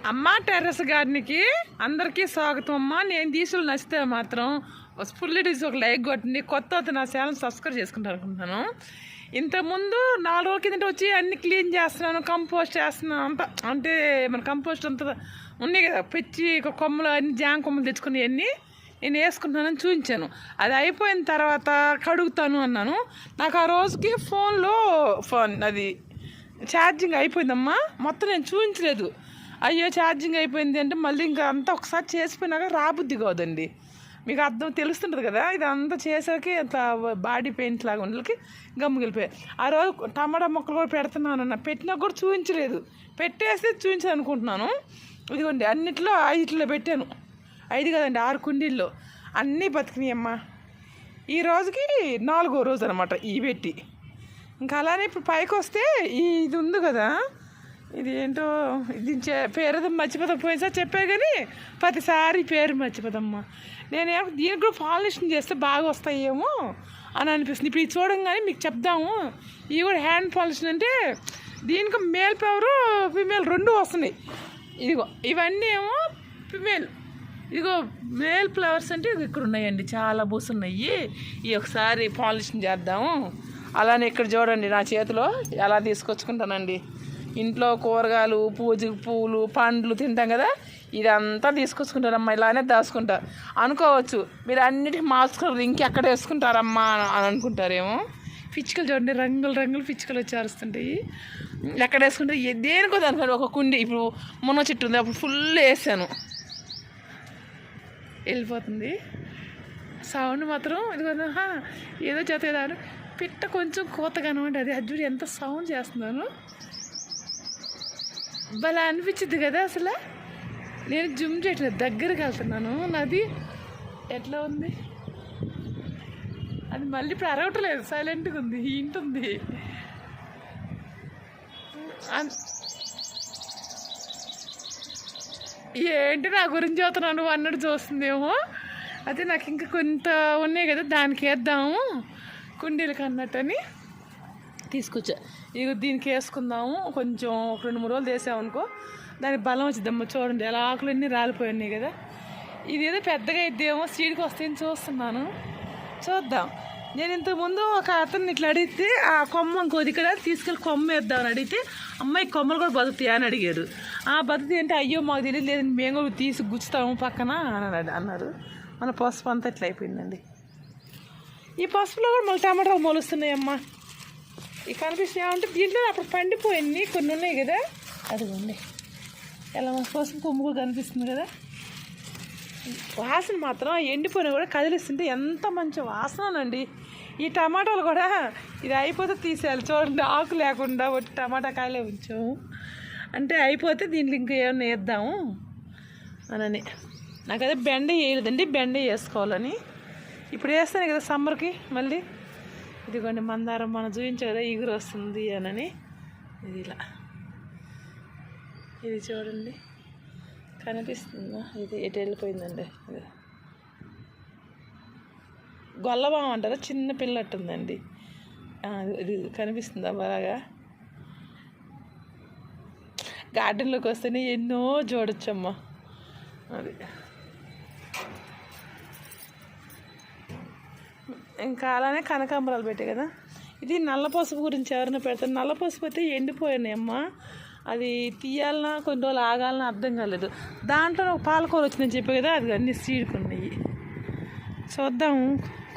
అమ్మ టెర్రస్ గార్డెన్కి అందరికీ స్వాగతం అమ్మ. నేను తీసులు నచ్చితే మాత్రం ఫుల్ తీసి ఒక లైక్ కొట్టండి. కొత్త నా ఛానల్ సబ్స్క్రైబ్ చేసుకుంటాను అనుకుంటున్నాను. ఇంతకుముందు 4 రోజుల కిందట వచ్చి అన్ని క్లీన్ చేస్తున్నాను, కంపోస్ట్ చేస్తున్నాను అంతా. అంటే మన కంపోస్ట్ అంతా ఉన్నాయి కదా, పెచ్చి కొమ్మలు అన్ని జామ కొమ్మలు తెచ్చుకుని అన్నీ నేను వేసుకుంటున్నానని చూపించాను. అది అయిపోయిన తర్వాత కడుగుతాను అన్నాను. నాకు ఆ రోజుకి ఫోన్లో అది ఛార్జింగ్ అయిపోయిందమ్మా. మొత్తం నేను చూపించలేదు. అయ్యో ఛార్జింగ్ అయిపోయింది అంటే మళ్ళీ ఇంకా అంతా ఒకసారి చేసిపోయినాక రాబుద్ది కాదండి. మీకు అర్థం తెలుస్తుంటుంది కదా. ఇదంతా చేసాక అంత బాడీ పెయిన్స్ లాగా ఉండలకి గమ్ముకెళ్ళిపోయాయి. ఆ రోజు టమాటా మొక్కలు కూడా పెడుతున్నాను అన్న, పెట్టినా కూడా చూపించలేదు. పెట్టేస్తే చూపించాను అనుకుంటున్నాను. ఇదిగోండి అన్నిట్లో 5 పెట్టాను. 5 కదండి, 6 కుండీల్లో అన్నీ బతికినాయి అమ్మ. ఈ రోజుకి 4వ రోజు అనమాట ఈ పెట్టి. ఇంకా అలానే ఇప్పుడు పైకి వస్తే ఇది ఉంది కదా, ఇది ఏంటో దీని పేరు మర్చిపోతాం. పోయినసారి చెప్పా కానీ ప్రతిసారి పేరు మర్చిపోతామ్మా. నేనేమో దీనికి కూడా పాలినేషన్ చేస్తే బాగా వస్తాయేమో అని అనిపిస్తుంది. ఇప్పుడు ఇది చూడంగానే మీకు చెప్దాము. ఇవి కూడా హ్యాండ్ పాలినేషన్ అంటే దీనికి మేల్ ఫ్లవరు ఫిమేల్ 2 వస్తున్నాయి. ఇదిగో ఇవన్నీ ఏమో ఫిమేల్. ఇదిగో మేల్ ఫ్లవర్స్ అంటే ఇక్కడ ఉన్నాయండి, చాలా బూసున్నాయి. ఇవి ఒకసారి పాలినేషన్ చేద్దాము. అలానే ఇక్కడ చూడండి నా చేతిలో ఎలా తీసుకొచ్చుకుంటానండి. ఇంట్లో కూరగాయలు, పూజకు పూలు, పండ్లు తింటాం కదా, ఇదంతా తీసుకొచ్చుకుంటారమ్మా. ఇలానే దాచుకుంటా అనుకోవచ్చు. మీరు అన్నిటికీ మార్చుకున్నారు, ఇంకెక్కడ వేసుకుంటారమ్మా అని అనుకుంటారేమో. పిచ్చుకలు చూడండి, రంగులు రంగులు పిచ్చుకలు వచ్చి అరుస్తుంటాయి. ఎక్కడ వేసుకుంటారు దేనికో దానికంటే. ఒక కుండి ఇప్పుడు మునగ చెట్టు ఉంది, అప్పుడు ఫుల్ వేసాను, వెళ్ళిపోతుంది. సౌండ్ మాత్రం ఇదిగో ఏదో చేతేదాను. పిట్ట కొంచెం కోతగాను అంటే అది అజ్జుడు ఎంత సౌండ్ చేస్తున్నాను, భలే అనిపించింది కదా. అసలు నేను జూమ్ చేయట్లేదు, దగ్గరికి వెళ్తున్నాను. నాది ఎట్లా ఉంది అది మళ్ళీ ఇప్పుడు అరవట్లేదు, సైలెంట్గా ఉంది, ఇంటుంది. ఏంటి నా గురించి అవుతున్నాను అన్నట్టు చూస్తుందేమో. అయితే నాకు ఇంకా కొంత ఉన్నాయి కదా, దానికి వేద్దాము కుండీలకు అన్నట్టని తీసుకొచ్చా. ఇక దీనికి వేసుకుందాము. కొంచెం 2-3 రోజులు వేసామనుకో దానికి బలం వచ్చిద్దమ్మ. చూడండి ఎలా ఆకులు అన్నీ రాలిపోయినాయి కదా. ఇది ఏదో పెద్దగా ఇద్దేమో, సీడ్కి వస్తాయని చూస్తున్నాను, చూద్దాం. నేను ఇంతకుముందు ఒక అతన్ని ఇట్లా అడిగితే ఆ కొమ్మ ఇంకోది ఇక్కడ తీసుకెళ్ళి కొమ్మ వేద్దామని అడిగితే, అమ్మాయి కొమ్మలు కూడా బతుకుతాయా అని అడిగారు. బతుకుతాయి అంటే అయ్యో మాకు తెలియదు, లేదండి మేము కూడా తీసి గుచ్చుతాము పక్కన అని అన్నారు. మన పసుపు అంతా ఇట్లా అయిపోయిందండి. ఈ పసుపులో కూడా మళ్ళీ టమాటాలు మొలుస్తున్నాయమ్మా. ఇవి కనిపిస్తున్నాయి అంటే దీంట్లో అప్పుడు పండిపోయింది కొన్ని ఉన్నాయి కదా, అదిగోండి ఎలా పసుపు కొమ్ము కూడా కనిపిస్తుంది కదా. వాసన మాత్రం ఎండిపోయినా కూడా కదిలిస్తుంటే ఎంత మంచి వాసనండి. ఈ టమాటాలు కూడా ఇది అయిపోతే తీసేయాలి. చూడండి ఆకు లేకుండా ఒకటి టమాటా కాయలే ఉంచాము. అంటే అయిపోతే దీంట్లో ఇంకా ఏమన్నా వేద్దాము అని. నాకైతే బెండ వేయలేదండి, బెండ వేసుకోవాలని. ఇప్పుడు వేస్తాను కదా సమ్మర్కి మళ్ళీ. ఇదిగోండి మందారం మనం చూపించే కదా ఇగురు వస్తుంది అని. ఇది ఇలా ఇది చూడండి కనిపిస్తుందా, ఇది ఎటు వెళ్ళిపోయిందండి. ఇది గొల్లబామ అంటారా, చిన్న పిల్లట్టుందండి. ఇది కనిపిస్తుందా బాగా. గార్డెన్లోకి వస్తేనే ఎన్నో చూడొచ్చమ్మా. అది ఇంకా అలానే కనకాంబరాలు పెట్టాయి కదా. ఇది నల్ల పసుపు గురించి ఎవరైనా పెడతారు. నల్ల పసుపు అయితే ఎండిపోయినాయి అమ్మ. అది తీయాలన్నా కొన్ని రోజులు ఆగాలన్నా అర్థం కాలేదు. దాంట్లో ఒక పాలకూర వచ్చిందని చెప్పే కదా, అది అన్నీ సీడుకున్నాయి. చూద్దాము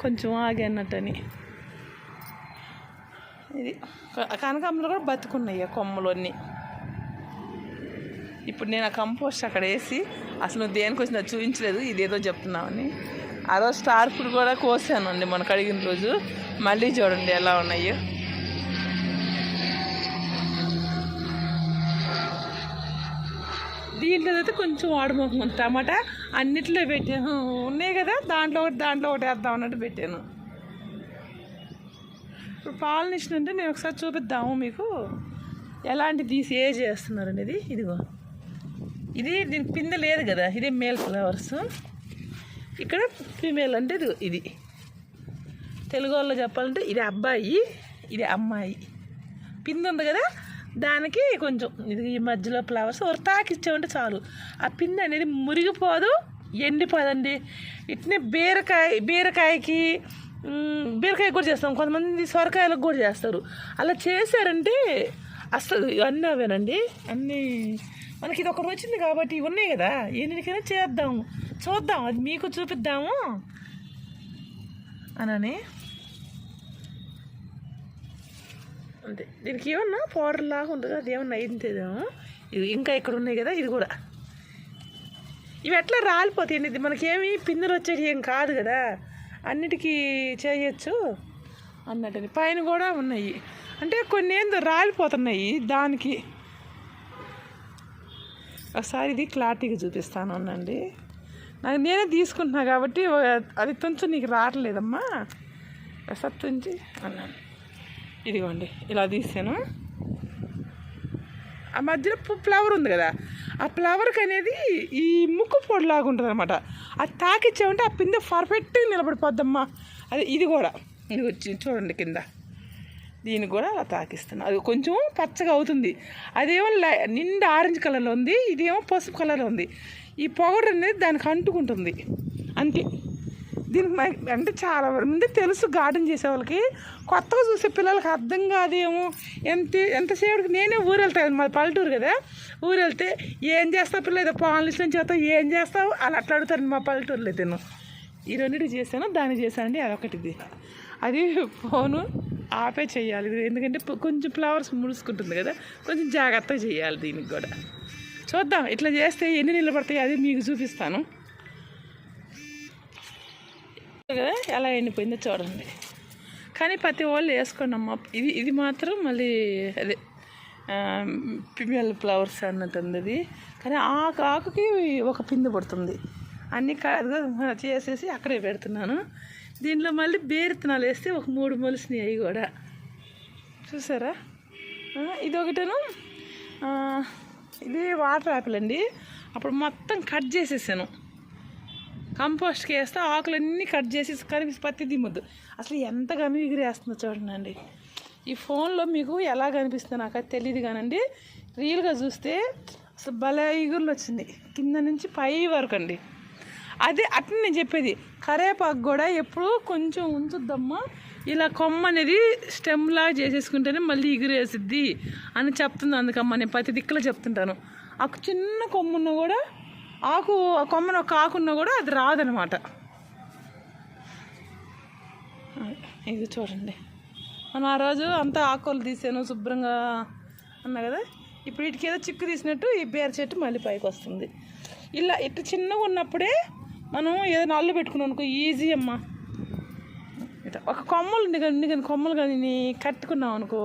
కొంచెం ఆగి అన్నట్టని. ఇది కనకాంబరాలు కూడా బతుకున్నాయి కొమ్మలు అన్నీ. ఇప్పుడు నేను ఆ కంపోస్ట్ అక్కడ వేసి అసలు నువ్వు దేనికి వచ్చినా చూపించలేదు, ఇదేదో చెప్తున్నామని. ఆ రోజు స్టార్ ఫ్రూట్ కూడా కోసాను అండి మన కడిగిన రోజు. మళ్ళీ చూడండి ఎలా ఉన్నాయో. దీంట్లో అయితే కొంచెం వాడమోకం టమాటా అన్నిట్లో పెట్టాను. ఉన్నాయి కదా దాంట్లో ఒకటి వేద్దాం అన్నట్టు పెట్టాను. ఇప్పుడు పాలినేషన్ అంటే నేను ఒకసారి చూపిద్దాము మీకు ఎలాంటి తీసి ఏ చేస్తున్నారు అనేది. ఇదిగో ఇది దీనికి పిందె లేదు కదా, ఇది మేల్ ఫ్లవర్స్. ఇక్కడ ఫీమేల్ అంటే ఇది తెలుగు వాళ్ళు చెప్పాలంటే ఇది అబ్బాయి, ఇది అమ్మాయి. పిందె ఉంది కదా దానికి కొంచెం ఇది ఈ మధ్యలో ఫ్లవర్స్ ఒక తాకిచ్చామంటే చాలు, ఆ పిండి అనేది మురిగిపోదు, ఎండిపోదండి. ఇట్నే బీరకాయకి బీరకాయ కూడా చేస్తాం, కొంతమంది సొరకాయలకు కూడా చేస్తారు. అలా చేశారంటే అసలు అన్నీ అవేనండి. అన్నీ మనకి ఇది ఒకటి వచ్చింది కాబట్టి ఇవి ఉన్నాయి కదా, ఎన్నికైనా చేద్దాము, చూద్దాం, అది మీకు చూపిద్దాము అనని. అంతే, దీనికి ఏమన్నా పౌడర్ లాగా ఉంటుంది, అది ఏమన్నా అయిందేమో. ఇది ఇంకా ఇక్కడ ఉన్నాయి కదా, ఇది కూడా ఇవి ఎట్లా రాలిపోతాయండి. ఇది మనకేమి పిందెలు వచ్చేది ఏం కాదు కదా, అన్నిటికీ చేయొచ్చు అన్నట్టు. పైన కూడా ఉన్నాయి, అంటే కొన్ని ఏందో రాలిపోతున్నాయి దానికి. ఒకసారి ఇది క్లారిటీగా చూపిస్తాను అనండి. నాకు నేనే తీసుకుంటున్నా కాబట్టి అది తుంచు నీకు రావట్లేదమ్మా, ఒకసారి తుంచి అన్నాను. ఇదిగోండి ఇలా తీసాను. ఆ మధ్యలో ఫ్లవర్ ఉంది కదా, ఆ ఫ్లవర్కి అనేది ఈ ముక్కు పొడిలాగా ఉంటుంది అనమాట. అది తాకిచ్చామంటే ఆ పిందె పర్ఫెక్ట్గా నిలబడిపోద్దమ్మా. అది ఇది కూడా ఇది వచ్చి చూడండి కింద, దీనికి కూడా అలా తాకిస్తున్నాను. అది కొంచెం పచ్చగా అవుతుంది, అదేమో నిండా ఆరెంజ్ కలర్లో ఉంది, ఇదేమో పసుపు కలర్లో ఉంది. ఈ పౌడర్ అనేది దానికి అంటుకుంటుంది అంతే. దీనికి అంటే చాలా మంది తెలుసు, గార్డెన్ చేసే వాళ్ళకి. కొత్తగా చూసే పిల్లలకి అర్థం కాదేమో. ఎంతసేపటికి నేనే ఊరు వెళ్తాను, మాది పల్లెటూరు కదా, ఊరు వెళ్తే ఏం చేస్తావు పిల్ల, ఏదో పాలు ఇష్టం చేస్తావు, ఏం చేస్తావు అలా అట్లా అడుగుతాను మా పల్లెటూరులో. అయితే ఈ రెండింటికి చేశాను, దానికి చేశానండి. అదొకటిది, అది ఫోను ఆపే చేయాలి, ఎందుకంటే కొంచెం ఫ్లవర్స్ ముడుచుకుంటుంది కదా, కొంచెం జాగ్రత్తగా చేయాలి. దీనికి కూడా చూద్దాం, ఇట్లా చేస్తే ఎన్ని నిలబడతాయి అది మీకు చూపిస్తాను కదా, ఎలా ఎండిపోయిందో చూడండి. కానీ ప్రతి వాళ్ళు వేసుకోండి అమ్మ. ఇది మాత్రం మళ్ళీ అదే ఫిమేల్ ఫ్లవర్స్ అన్నట్టుంది అది. కానీ ఆకుకి ఒక పిండి పడుతుంది, అన్నీ చేసేసి అక్కడే పెడుతున్నాను. దీనిలో మళ్ళీ బేరిత్తనాలు వేస్తే ఒక 3 మొలిసినాయి, అవి కూడా చూసారా. ఇది ఒకటేను, ఇది వాటర్ యాపిల్ అండి. అప్పుడు మొత్తం కట్ చేసేసాను, కంపోస్ట్కి వేస్తే ఆకులన్నీ కట్ చేసి కనిపిస్తే పత్తి దిమ్మద్దు. అసలు ఎంతగానో ఎగిరేస్తుందో చూడండి. ఈ ఫోన్లో మీకు ఎలా కనిపిస్తుందో నాకు అది తెలియదు కానండి, రియల్గా చూస్తే అసలు భలే ఎగురులు వచ్చింది కింద నుంచి పై వరకు అండి. అదే అట్లా నేను చెప్పేది, కరేపాకు కూడా ఎప్పుడు కొంచెం ఉంచుద్దమ్మా, ఇలా కొమ్మ అనేది స్టెమ్లా చేసేసుకుంటేనే మళ్ళీ ఎగిరేసిద్ది అని చెప్తుంది. అందుకమ్మా నేను ప్రతి దిక్కులో చెప్తుంటాను. ఆ చిన్న కొమ్మున్న కూడా కొమ్మన ఒక ఆకున్నా కూడా అది రాదనమాట. ఇది చూడండి, మనం ఆ రోజు అంతా ఆకులు తీసాను శుభ్రంగా అన్నా కదా, ఇప్పుడు వీటికి ఏదో చిక్కు తీసినట్టు ఈ బేర చెట్టు మళ్ళీ పైకి వస్తుంది. ఇలా ఇట్లా చిన్నగా ఉన్నప్పుడే మనం ఏదైనా అల్లు పెట్టుకున్నాం అనుకో ఈజీ అమ్మా. ఇట్లా ఒక కొమ్మలు కానీ కొమ్మలు కానీ కట్టుకున్నాం అనుకో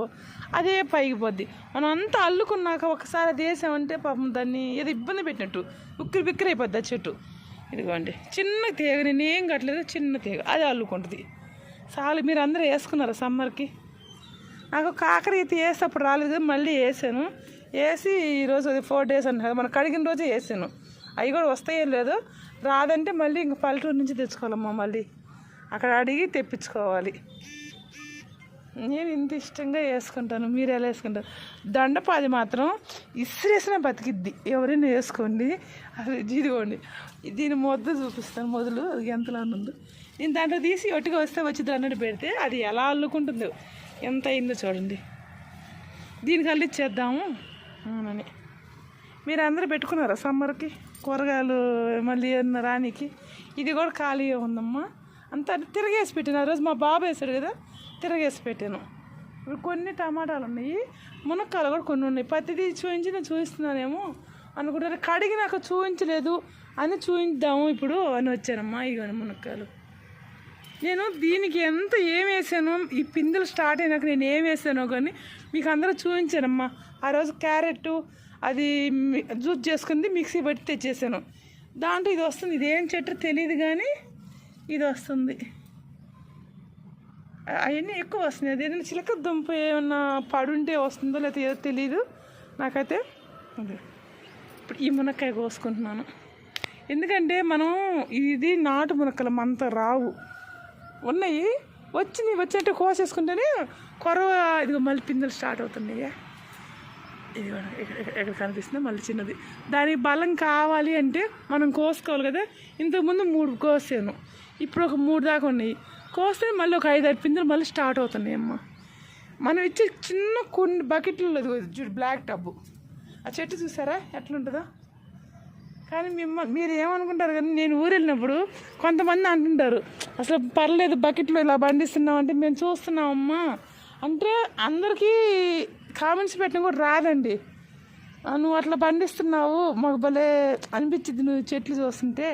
అదే పైకి పోద్ది. మనం అంతా అల్లుకున్నాక ఒకసారి అది వేసామంటే పాపం దాన్ని ఏదో ఇబ్బంది పెట్టినట్టు ఉక్కిరి బిక్కిరి అయిపోద్ది ఆ చెట్టు. ఇదిగోండి చిన్న తీగ, నేనేం కట్టలేదు, చిన్న తీగ అది అల్లుకుంటుంది. చాలు, మీరు అందరూ వేసుకున్నారా సమ్మర్కి? నాకు కాకర అయితే వేసేటప్పుడు రాలేదు, మళ్ళీ వేసాను. వేసి ఈరోజు అది 4 days అన్నారు, మనం కడిగిన రోజే వేసాను. అవి కూడా వస్తాయో లేదో, రాదంటే మళ్ళీ ఇంక పల్లెటూరు నుంచి తెచ్చుకోవాలమ్మా, మళ్ళీ అక్కడ అడిగి తెప్పించుకోవాలి. నేను ఇంత ఇష్టంగా వేసుకుంటాను, మీరు ఎలా వేసుకుంటారు? దండపాది మాత్రం ఇసిరేసిన బతికిద్ది, ఎవరైనా వేసుకోండి. అది ఇదిగోండి, దీని మొద్దు చూపిస్తాను, మొదలు ఎంతలా ఉందో. నేను దాంట్లో తీసి ఒట్టిగా వస్తే వచ్చింది అన్నట్టు పెడితే అది ఎలా అల్లుకుంటుందో, ఎంత అయిందో చూడండి. దీనికి అల్లిచ్చేద్దాము అని. మీరు అందరూ పెట్టుకున్నారా సమ్మర్కి కూరగాయలు మళ్ళీ ఏమన్నా రానికి? ఇది కూడా ఖాళీగా ఉందమ్మా, అంతా తిరగేసి పెట్టాను. ఆ రోజు మా బాబు వేసాడు కదా, తిరగేసి పెట్టాను. ఇప్పుడు కొన్ని టమాటాలు ఉన్నాయి, మునక్కాయలు కూడా కొన్ని ఉన్నాయి. ప్రతిదీ చూపించి నేను చూపిస్తున్నానేమో అనుకుంటాను, కడిగినాక చూపించలేదు అని చూపిద్దాము ఇప్పుడు అని వచ్చానమ్మా. ఇక మునక్కాయలు నేను దీనికి ఎంత ఏం వేసానో, ఈ పిందెలు స్టార్ట్ అయినాక నేను ఏం వేసానో కానీ మీకు అందరూ చూపించానమ్మా. ఆ రోజు క్యారెట్ అది జ్యూస్ చేసుకుంది, మిక్సీ పెట్టి తెచ్చేసాను. దాంట్లో ఇది వస్తుంది, ఇదేం చెట్టు తెలియదు కానీ ఇది వస్తుంది. అవన్నీ ఎక్కువ వస్తున్నాయి. అది ఏదైనా చిలక దుంప ఏమన్నా పడుంటే వస్తుందో లేకపోతే ఏదో తెలియదు నాకైతే. అదే ఇప్పుడు ఈ మునక్కాయ కోసుకుంటున్నాను, ఎందుకంటే మనం ఇది నాటు మునక్కలు మనతో రావు, ఉన్నాయి వచ్చినట్టు కోసేసుకుంటేనే కొరవ. ఇదిగో మళ్ళీ పిందెలు స్టార్ట్ అవుతున్నాయి. ఇది కూడా ఎక్కడ కనిపిస్తుందో మళ్ళీ చిన్నది. దానికి బలం కావాలి అంటే మనం కోసుకోవాలి కదా. ఇంతకుముందు 3 కోసాను, ఇప్పుడు ఒక 3 దాకా ఉన్నాయి. కోస్తే మళ్ళీ ఒక 5-6 పిందెలు మళ్ళీ స్టార్ట్ అవుతున్నాయి అమ్మ. మనం ఇచ్చే చిన్న కొన్ని బకెట్లో చూడు బ్లాక్ టబ్బు, ఆ చెట్టు చూసారా ఎట్లుంటుందో. కానీ మీరు ఏమనుకుంటారు కానీ నేను ఊరు వెళ్ళినప్పుడు కొంతమంది అంటుంటారు అసలు పర్లేదు బకెట్లో ఇలా పండిస్తున్నాం అంటే మేము చూస్తున్నామమ్మా అంటే అందరికీ కామెంట్స్ పెట్టడం కూడా రాదండి. నువ్వు అట్లా పండిస్తున్నావు మాకు భలే అనిపించింది నువ్వు చెట్లు చూస్తుంటే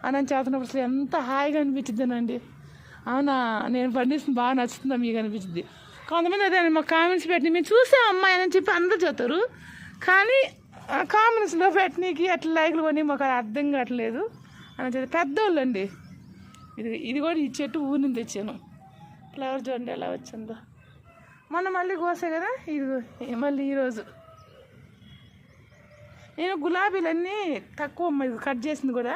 అని చేస్తున్నప్పుడు అసలు ఎంత హాయిగా అనిపించిద్దానండి. అవునా నేను పండిస్తుంది బాగా నచ్చుతుందా మీకు అనిపించింది. కొంతమంది అదే మాకు కామెంట్స్ పెట్టి మేము చూసాం అమ్మాయి అని చెప్పి అందరూ చెప్తారు. కానీ కామెంట్స్లో పెట్టనీకి అట్లా లైక్లు కొని మాకు అర్థం కావట్లేదు అని చెప్పి పెద్దోళ్ళు అండి. ఇది కూడా ఈ చెట్టు ఊరి నుంచి తెచ్చాను. ఫ్లవర్ చూడండి ఎలా వచ్చిందో. మనం మళ్ళీ కోసే కదా ఇది మళ్ళీ ఈరోజు నేను గులాబీలన్నీ తక్కువ కట్ చేసింది కూడా.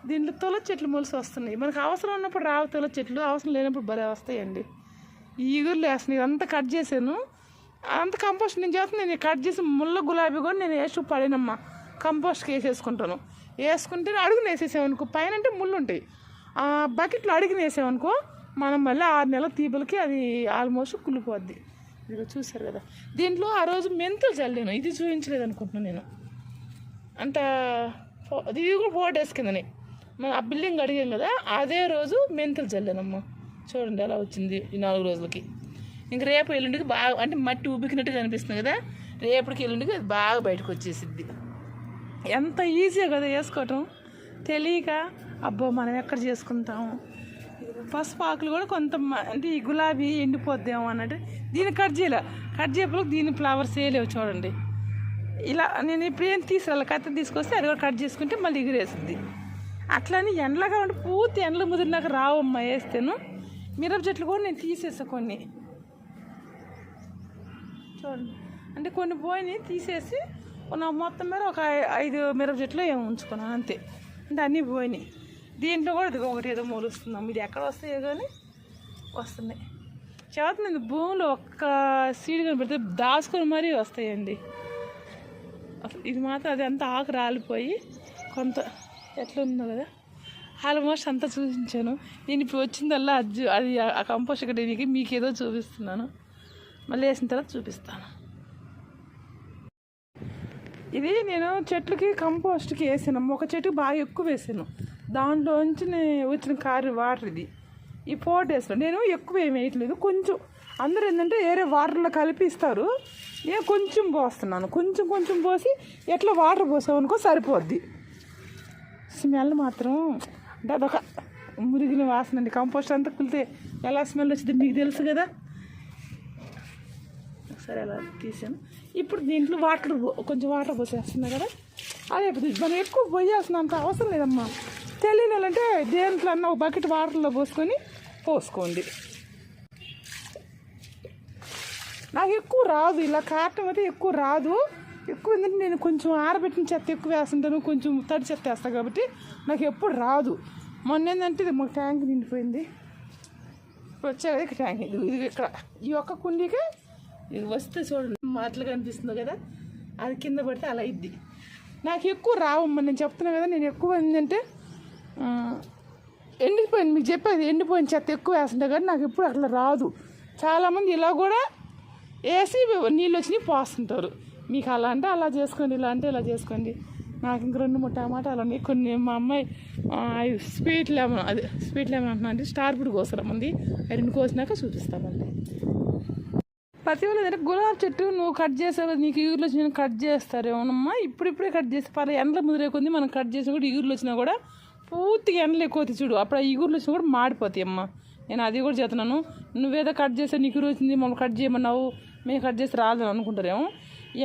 దీంట్లో తులసి చెట్లు మొలిసి వస్తున్నాయి. మనకు అవసరం ఉన్నప్పుడు రావు తులసి చెట్లు, అవసరం లేనప్పుడు భలే వస్తాయండి. ఈ ఈగురులు వేస్తున్నాయి. ఇదంతా కట్ చేశాను, అంత కంపోస్ట్ నేను చేస్తాను. నేను కట్ చేసి ముళ్ళ గులాబీ కూడా నేను వేసి పడినమ్మా కంపోస్ట్కి వేసేసుకుంటాను. వేసుకుంటే అడుగున వేసేసామనుకో పైన అంటే ముళ్ళు ఉంటాయి. ఆ బకెట్లో అడిగిన వేసామనుకో మనం మళ్ళీ 6 నెలల తీపలకి అది ఆల్మోస్ట్ కుళ్ళిపోద్ది. ఇదిగో చూసారు కదా. దీంట్లో ఆ రోజు మెంతులు చల్లాను, ఇది చూపించలేదు అనుకుంటున్నాను నేను. అంత ఇది కూడా పోటేసుకుందని మనం ఆ బిల్డింగ్ అడిగాం కదా, అదే రోజు మెంతులు చల్లానమ్మా. చూడండి ఎలా వచ్చింది ఈ 4 రోజులకి. ఇంక రేపు ఎల్లుండికి బాగా అంటే మట్టి ఉబ్బికినట్టుగా కనిపిస్తుంది కదా, రేపటికి ఎల్లుండికి అది బాగా బయటకు వచ్చేసిద్ది. ఎంత ఈజీగా కదా వేసుకోవటం. తెలియక అబ్బో మనం ఎక్కడ చేసుకుంటాము. పసుపు ఆకులు కూడా కొంత అంటే ఈ గులాబీ ఎండిపోద్దాము అన్నట్టు దీన్ని కట్ చేయలేదు. దీని ఫ్లవర్స్ వేయలేవు చూడండి. ఇలా నేను ఇప్పుడు ఏం తీసుకురాలి, కత్తి తీసుకొస్తే అది కూడా కట్ చేసుకుంటే మళ్ళీ ఎగిరేస్తుంది. అట్లని ఎండలాగా ఉంటే పూర్తి ఎండలు ముదిరినాక రావమ్మ వేస్తాను. మిరప చెట్లు కూడా నేను తీసేసా కొన్ని చూడండి. అంటే కొన్ని పోయినాయి తీసేసి మొత్తం మీద ఒక 5 మిరప చెట్లు ఏమో ఉంచుకున్నాను అంతే. అంటే అన్నీ పోయినాయి. దీంట్లో కూడా ఇది ఒకటి ఏదో మొలుస్తున్నాం. ఇది ఎక్కడ వస్తాయో కానీ వస్తున్నాయి. చదువుతుంది భూమిలో ఒక్క సీడ్ కనిపెడితే దాచుకొని మరీ వస్తాయండి. అసలు ఇది మాత్రం అది అంతా ఆకు రాలిపోయి కొంత ఎట్లా ఉందో కదా ఆల్మోస్ట్ అంతా చూపించాను. నేను ఇప్పుడు వచ్చిందల్లా అది ఆ కంపోస్ట్ ఇక్కడ మీకు ఏదో చూపిస్తున్నాను. మళ్ళీ వేసిన తర్వాత చూపిస్తాను. ఇది నేను చెట్లకి కంపోస్ట్కి వేసాను. ఒక చెట్టు బాగా ఎక్కువ వేసాను. దాంట్లోంచి వచ్చిన వాటర్ ఇది ఈ పోటేసాను. నేను ఎక్కువ ఏమి వేయట్లేదు, కొంచెం. అందరూ ఏంటంటే వేరే వాటర్లో కలిపి ఇస్తారు, నేను కొంచెం పోస్తున్నాను. కొంచెం పోసి ఎట్లా వాటర్ పోసామనుకో సరిపోద్ది. స్మెల్ మాత్రం అంటే అదొక మురిగిన వాసన అండి. కంపోస్ట్ అంతా కులితే ఎలా స్మెల్ వచ్చింది మీకు తెలుసు కదా. సరే అలా తీసాను. ఇప్పుడు దీంట్లో కొంచెం వాటర్ పోసేస్తున్నా కదా, అదే మనం ఎక్కువ పోయాల్సినంత అవసరం లేదమ్మా. తెలియని వాళ్ళంటే దేంట్లో అన్న ఒక బకెట్ వాటర్లో పోసుకోండి. నాకు ఎక్కువ రాదు, ఇలా కారటం అయితే ఎక్కువ రాదు. ఎక్కువ ఏంటంటే నేను కొంచెం ఆరబెట్టిన చెత్త ఎక్కువ వేస్తుంటాను, కొంచెం తడి చెత్త వేస్తాను కాబట్టి నాకు ఎప్పుడు రాదు. మొన్న ఏంటంటే ఇది మాకు ట్యాంక్ నిండిపోయింది. ఇప్పుడు వచ్చా కదా ట్యాంక్ ఇది ఇక్కడ ఈ ఒక్క కుండీకే ఇది వస్తే చూడండి మాటలు కనిపిస్తుంది కదా, అది కింద పడితే అలా ఇద్ది. నాకు ఎక్కువ రావమ్మా, నేను చెప్తున్నా కదా. నేను ఎక్కువ ఏంటంటే ఎండిపోయింది, మీకు చెప్పేది ఎండిపోయిన చెత్త ఎక్కువ వేస్తుంటా కానీ నాకు ఎప్పుడు అట్లా రాదు. చాలామంది ఇలా కూడా వేసి నీళ్ళు వచ్చినాయి పోస్తుంటారు. మీకు అలా అంటే అలా చేసుకోండి, ఇలా అంటే ఇలా చేసుకోండి. నాకు ఇంక 2-3 టమాటాలు ఉన్నాయి. కొన్ని మా అమ్మాయి స్వీట్ లెమన్ అంటున్నా అంటే స్టార్ ఫ్రూట్ కోసరమ్మంది. 2 కోసినాక చూపిస్తామండి. ప్రతి వాళ్ళు ఏదంటే గులాబీ చెట్టు నువ్వు కట్ చేసావు, నీకు ఈగురులు వచ్చి నేను కట్ చేస్తారేమోనమ్మా. ఇప్పుడిప్పుడే కట్ చేసి ఎండలు ముదిరే కొద్ది మనం కట్ చేసినా కూడా ఈగురులు వచ్చినా కూడా పూర్తిగా ఎండలు ఎక్కువ చూడు, అప్పుడు ఆ ఈగురులు వచ్చినా కూడా మాడిపోతాయి అమ్మ. నేను అది కూడా చేస్తున్నాను. నువ్వేదో కట్ చేసావు, నీకు వచ్చింది మమ్మల్ని కట్ చేయమన్నావు, మేము కట్ చేసి రాదని అనుకుంటారేమో.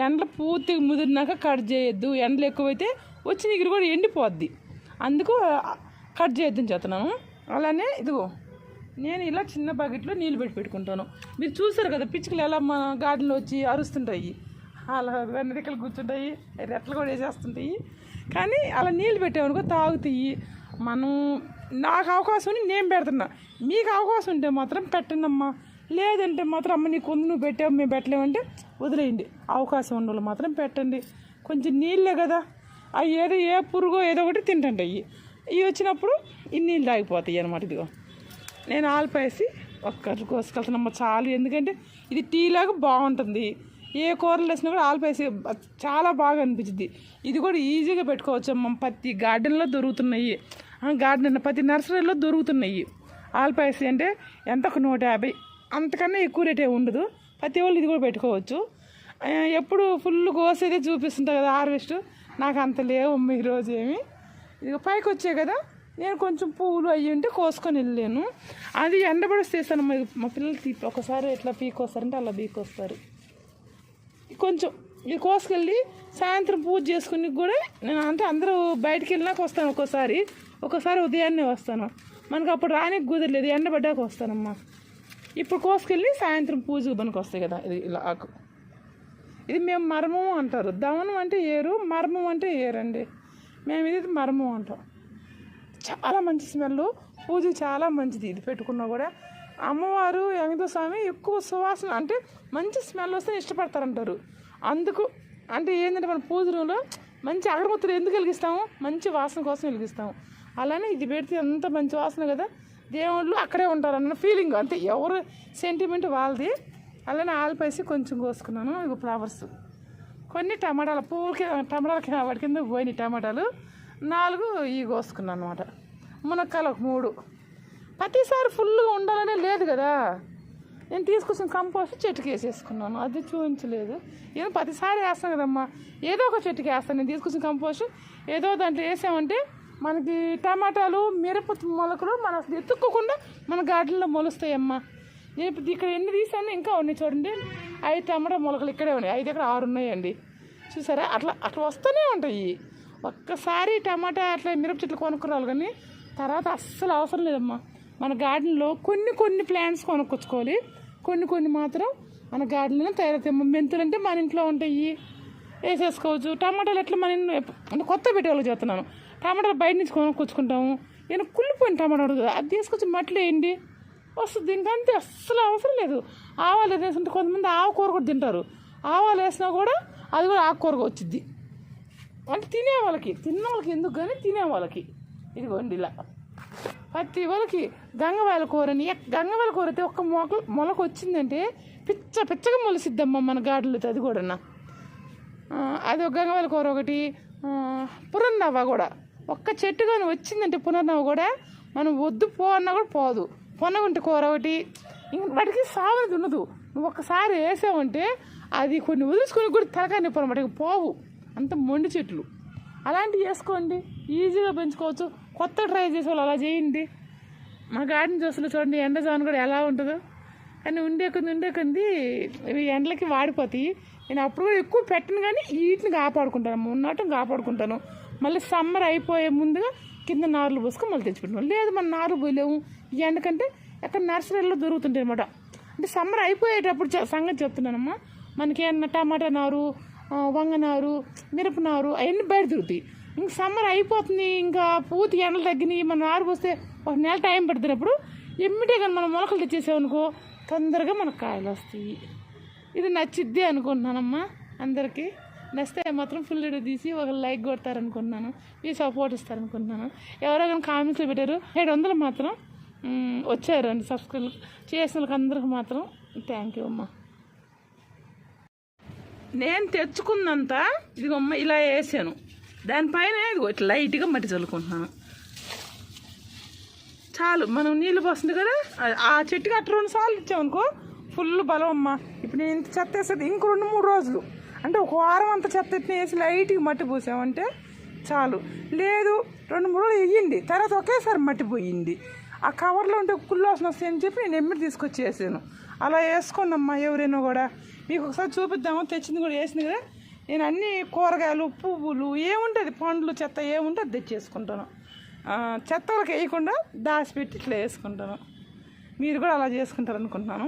ఎండలు పూర్తిగా ముదిరినాక కట్ చేయొద్దు. ఎండలు ఎక్కువైతే వచ్చి నీకు కూడా ఎండిపోద్ది. అందుకు కట్ చేయొద్దని చెప్తున్నాను. అలానే ఇదిగో నేను ఇలా చిన్న బకెట్లో నీళ్ళు పెట్టుకుంటాను. మీరు చూసారు కదా పిచ్చుకలు ఎలా మా గార్డెన్లో వచ్చి అరుస్తుంటాయి, అలా వెన్నరికలు కూర్చుంటాయి, రెట్లు కూడా వేసేస్తుంటాయి. కానీ అలా నీళ్ళు పెట్టామనుకో తాగుతాయి. నాకు అవకాశం ఉండి నేను పెడుతున్నా, మీకు అవకాశం ఉంటే మాత్రం పెట్టండమ్మా. లేదంటే మాత్రం అమ్మ నీకు ఉంది నువ్వు పెట్టావు మేము పెట్టలేమంటే వదిలేయండి. అవకాశం ఉన్న వాళ్ళు మాత్రం పెట్టండి. కొంచెం నీళ్ళే కదా, అవి ఏదో ఏ పురుగో ఏదో ఒకటి తింటండి. ఇవి వచ్చినప్పుడు ఈ నీళ్ళు తాగిపోతాయి అన్నమాట. ఇదిగో నేను ఆల్పేసి ఒక్కటి కోసుకెళ్తానమ్మ చాలు. ఎందుకంటే ఇది టీ లాగా బాగుంటుంది. ఏ కూరలు వేసినా కూడా ఆల్పేసి చాలా బాగా అనిపించింది. ఇది కూడా ఈజీగా పెట్టుకోవచ్చు అమ్మ. ప్రతి గార్డెన్లో దొరుకుతున్నాయి, గార్డెన్ ప్రతి నర్సరీలో దొరుకుతున్నాయి. ఆల్పేసి అంటే ఎంత ఒక 150, అంతకన్నా ఎక్కువ రేటే ఉండదు. ప్రతి వాళ్ళు ఇది కూడా పెట్టుకోవచ్చు. ఎప్పుడు ఫుల్ కోసేదే చూపిస్తుంటా కదా హార్వెస్ట్, నాకు అంత లేవు ఈరోజు ఏమి. ఇక పైకి వచ్చాయి కదా, నేను కొంచెం పువ్వులు అయ్యి ఉంటే కోసుకొని వెళ్ళాను. అది ఎండబడిస్తే చేస్తాను. మా పిల్లలు ఒకసారి ఎట్లా పీకొస్తారంటే అలా పీకొస్తారు. కొంచెం ఇది కోసుకెళ్ళి సాయంత్రం పూజ చేసుకుని కూడా నేను అంటే అందరూ బయటికి వెళ్ళినాక వస్తాను. ఒక్కోసారి ఉదయాన్నే వస్తాను. మనకు అప్పుడు రానికి కుదరలేదు, ఎండబడ్డాక వస్తానమ్మా. ఇప్పుడు కోసుకెళ్ళి సాయంత్రం పూజకు పనికి వస్తాయి కదా. ఇది ఇలా ఆకు, ఇది మేము మర్మం అంటారు. దవనం అంటే ఏరు, మర్మం అంటే ఏరండి. మేము ఇది మర్మం అంటాం. చాలా మంచి స్మెల్, పూజకి చాలా మంచిది. ఇది పెట్టుకున్నా కూడా అమ్మవారు వెంకటేశ్వర స్వామి ఎక్కువ సువాసన అంటే మంచి స్మెల్ వస్తే ఇష్టపడతారంటారు. అందుకు అంటే ఏంటంటే మన పూజ రూమ్లో మంచి అగరబత్తులు ఎందుకు వెలిగిస్తాము, మంచి వాసన కోసం వెలిగిస్తాము. అలానే ఇది పెడితే అంత మంచి వాసన కదా, దేవుళ్ళు అక్కడే ఉంటారన్న ఫీలింగ్. అంతే, ఎవరు సెంటిమెంట్ వాళ్ళది. అలానే ఆల్పేసి కొంచెం కోసుకున్నాను. ఇక ఫ్లవర్స్ కొన్ని టమాటాలు, టమాటాలకి వాటి కింద పోయినాయి టమాటాలు 4 ఇవి కోసుకున్నాను అనమాట. మునక్కాయలు ఒక 3. ప్రతిసారి ఫుల్గా ఉండాలనే లేదు కదా, నేను తీసుకొచ్చిన కంపోస్ట్ చెట్టుకి వేసేసుకున్నాను. అది చూపించలేదు. ఏదో ప్రతిసారి వేస్తాను కదమ్మా, ఏదో ఒక చెట్టుకి వేస్తాను. నేను తీసుకొచ్చిన కంపోస్ట్ ఏదో దాంట్లో వేసామంటే మనకి టమాటాలు, మిరప మొలకలు మనం అసలు ఎత్తుక్కోకుండా మన గార్డెన్లో మొలుస్తాయమ్మా. నేను ఇప్పుడు ఇక్కడ ఎన్ని తీసాను, ఇంకా ఉన్నాయి చూడండి. 5 టమాటా మొలకలు ఇక్కడే ఉన్నాయి. 5 ఇక్కడ 6 ఉన్నాయండి. చూసారా, అట్లా వస్తూనే ఉంటాయి. ఒక్కసారి టమాటా అట్లా మిరప చెట్లు కొనుక్కురావాలి, కానీ తర్వాత అస్సలు అవసరం లేదమ్మా. మన గార్డెన్లో కొన్ని ప్లాంట్స్ కొనుక్కొచ్చుకోవాలి, కొన్ని మాత్రం మన గార్డెన్లో తయారవుతాయి. మెంతులు అంటే మన ఇంట్లో ఉంటాయి, వేసేసుకోవచ్చు. టమాటాలు ఎట్లా మన అంటే కొత్త పెట్టేవాళ్ళకి చెప్తున్నాను. టమాటాలు బయట నుంచి కొనుక్కొచ్చుకుంటాము. నేను కుళ్ళిపోయిన టమాటా అడుగుతుంది, అది తీసుకొచ్చి మట్టిలో వేయండి వస్తుంది. ఇంకంతే, అస్సలు అవసరం లేదు. ఆవాలు వేసుకుంటే కొంతమంది ఆకుకూర కూడా తింటారు. ఆవాలు వేసినా కూడా అది కూడా ఆకుకూరగా వచ్చిద్ది. అంటే తిన్న వాళ్ళకి ఎందుకు కానీ తినే వాళ్ళకి ఇదిగోండి ఇలా ప్రతి వాళ్ళకి. గంగవాయల కూరని, గంగవాయల కూర అయితే ఒక్క మొలకు వచ్చిందంటే పిచ్చగా మొలిసిద్దమ్మా మన గార్డెన్లో. అది కూడా అది ఒక గంగవాయల కూర ఒకటి. పునర్నవ్వ కూడా ఒక్క చెట్టు కానీ వచ్చిందంటే పునర్నవ్వ కూడా మనం వద్దు పో అన్నా కూడా పోదు. పొనగుంటి కూర ఒకటి, ఇంక వాటికి సావనది ఉండదు. నువ్వు ఒక్కసారి వేసావంటే అది కొన్ని వదిలేసుకొని కూడా తలకాయ నొప్పి అనమాట, పోవు. అంత మొండి చెట్లు అలాంటివి వేసుకోండి, ఈజీగా పెంచుకోవచ్చు. కొత్త ట్రై చేసే వాళ్ళు అలా చేయండి. మా గార్డెన్ చూస్తున్నా చూడండి, ఎండ జోన్ కూడా ఎలా ఉంటుందో. కానీ ఉండే కొంది ఇవి ఎండలకి వాడిపోతాయి. నేను అప్పుడు కూడా ఎక్కువ పెట్టను, కానీ వీటిని కాపాడుకుంటాను, ఉన్నట్టు కాపాడుకుంటాను. మళ్ళీ సమ్మర్ అయిపోయే ముందుగా కింద నారులు పోసుకొని మళ్ళీ తెచ్చిపెట్టుకున్నాను. లేదు మన నారు పోయలేము ఈ ఎండకంటే ఎక్కడ నర్సరీలో దొరుకుతుంటాయి అనమాట. అంటే సమ్మర్ అయిపోయేటప్పుడు సంగతి చెప్తున్నానమ్మా. మనకి ఏమన్నా టమాటా నారు, వంగ నారు, మిరప నారు అవన్నీ బయట దొరుకుతాయి. ఇంక సమ్మర్ అయిపోతుంది, ఇంకా పూర్తి ఎండలు తగ్గినాయి, మన నారు పోస్తే 1 నెల టైం పడుతున్నప్పుడు ఎమ్మిటే కానీ మనం మొలకలు తెచ్చేసామనుకో తొందరగా మనకు కాయలు వస్తాయి. ఇది నచ్చిద్ది అనుకుంటున్నానమ్మా. అందరికీ నచ్చితే మాత్రం ఫుల్ వీడియో తీసి ఒక లైక్ కొడతారనుకుంటున్నాను, ఈ సపోర్ట్ ఇస్తారనుకుంటున్నాను. ఎవరో కానీ కామెంట్స్లో పెట్టారు 700 మాత్రం వచ్చారు అండి సబ్స్క్రైబ్ చేసిన వాళ్ళకి అందరికి మాత్రం థ్యాంక్ యూ అమ్మా. నేను తెచ్చుకున్నంత ఇదిగమ్మ ఇలా వేసాను, దానిపైన ఇదిగో ఇట్లా లైట్గా మట్టి చల్లుకుంటున్నాను చాలు. మనం నీళ్ళు పోస్తుంది కదా, ఆ చెట్టుకి అట్లా 2 సార్లు ఇచ్చామనుకో ఫుల్ బలం అమ్మ. ఇప్పుడు నేను ఇంత చెత్త వేసేది ఇంక 2-3 రోజులు అంటే ఒక వారం అంత చెత్త ఎత్తిన వేసి లైట్గా మట్టి పోసామంటే చాలు. లేదు 2-3 రోజులు వేయండి, తర్వాత ఒకేసారి మట్టి పోయింది. ఆ కవర్లో ఉంటే కుళ్ళోసన వస్తాయని చెప్పి నేను ఎమ్మిడి తీసుకొచ్చి వేసాను. అలా వేసుకోండమ్మా ఎవరైనా కూడా. మీకు ఒకసారి చూపిద్దాము, తెచ్చింది కూడా వేసింది కదా. నేను అన్ని కూరగాయలు, పువ్వులు ఏముంటుంది, పండ్లు, చెత్త ఏముంటే అది తెచ్చేసుకుంటాను. చెత్తలకు వేయకుండా దాచిపెట్టి ఇట్లా వేసుకుంటాను. మీరు కూడా అలా చేసుకుంటారు అనుకుంటున్నాను.